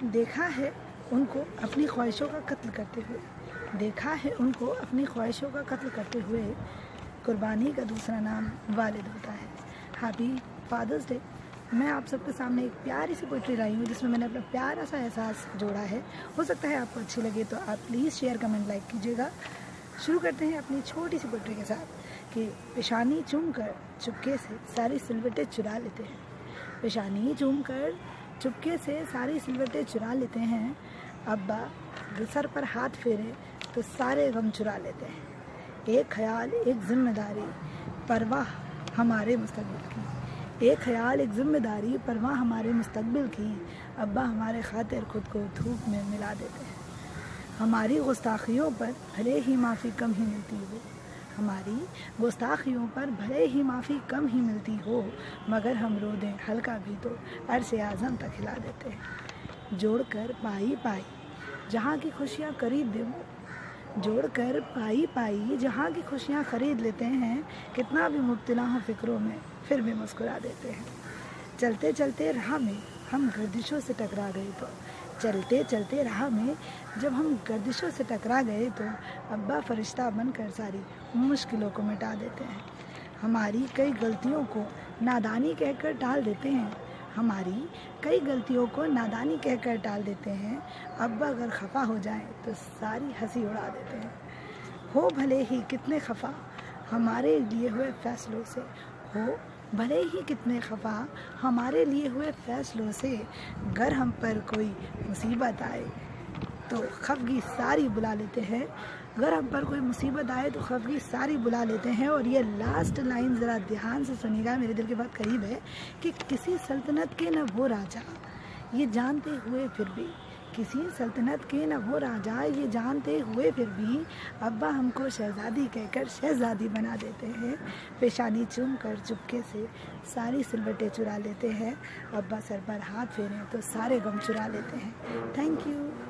देखा है उनको अपनी ख्वाहिशों का कत्ल करते हुए, देखा है उनको अपनी ख्वाहिशों का कत्ल करते हुए। कुर्बानी का दूसरा नाम वालिद होता है। Happy Father's Day. मैं आप सबके सामने एक प्यारी सी पोइट्री लाई हूँ जिसमें मैंने अपना प्यारा सा एहसास जोड़ा है। हो सकता है आपको अच्छी लगे तो आप प्लीज़ शेयर, कमेंट, लाइक कीजिएगा। शुरू करते हैं अपनी छोटी सी पोइट्री के साथ कि पेशानी चूम कर चुपके से सारी सिलवटें चुरा लेते हैं। पेशानी चूम कर चुपके से सारी सिलवटें चुरा लेते हैं। अब्बा सर पर हाथ फेरे तो सारे गम चुरा लेते हैं। एक ख्याल एक जिम्मेदारी परवाह हमारे मुस्तकबिल की, एक ख्याल एक जिम्मेदारी परवाह हमारे मुस्तकबिल की। अब्बा हमारे खातिर खुद को धूप में मिला देते हैं। हमारी गुस्ताखियों पर भले ही माफ़ी कम ही मिलती हो, हमारी गुस्ताखियों पर भले ही माफ़ी कम ही मिलती हो, मगर हम रो दें हल्का भी तो अर्श आज़म तक हिला देते हैं। जोड़कर पाई पाई जहाँ की खुशियाँ खरीद दे वो, जोड़कर पाई पाई जहाँ की खुशियाँ खरीद लेते हैं। कितना भी मुब्तला हो फिक्रों में फिर भी मुस्कुरा देते हैं। चलते चलते राह में हम गर्दिशों से टकरा गए तो, चलते चलते राह में जब हम गर्दिशों से टकरा गए तो अब्बा फरिश्ता बनकर सारी मुश्किलों को मिटा देते हैं। हमारी कई गलतियों को नादानी कहकर टाल देते हैं, हमारी कई गलतियों को नादानी कहकर टाल देते हैं। अब्बा अगर खफा हो जाएं तो सारी हंसी उड़ा देते हैं। हो भले ही कितने खफा हमारे लिए हुए फैसलों से, हो भले ही कितने खफा हमारे लिए हुए फैसलों से। अगर हम पर कोई मुसीबत आए तो खफगी सारी बुला लेते हैं, अगर हम पर कोई मुसीबत आए तो खफगी सारी बुला लेते हैं। और ये लास्ट लाइन ज़रा ध्यान से सुनिएगा, मेरे दिल के बहुत करीब है कि किसी सल्तनत के न वो राजा ये जानते हुए फिर भी, किसी सल्तनत के न वो राजा ये जानते हुए फिर भी, अब्बा हमको शहज़ादी कहकर शहज़ादी बना देते हैं। पेशानी चूम कर चुपके से सारी सिलवटें चुरा लेते हैं। अब्बा सर पर हाथ फेरें तो सारे गम चुरा लेते हैं। Thank you.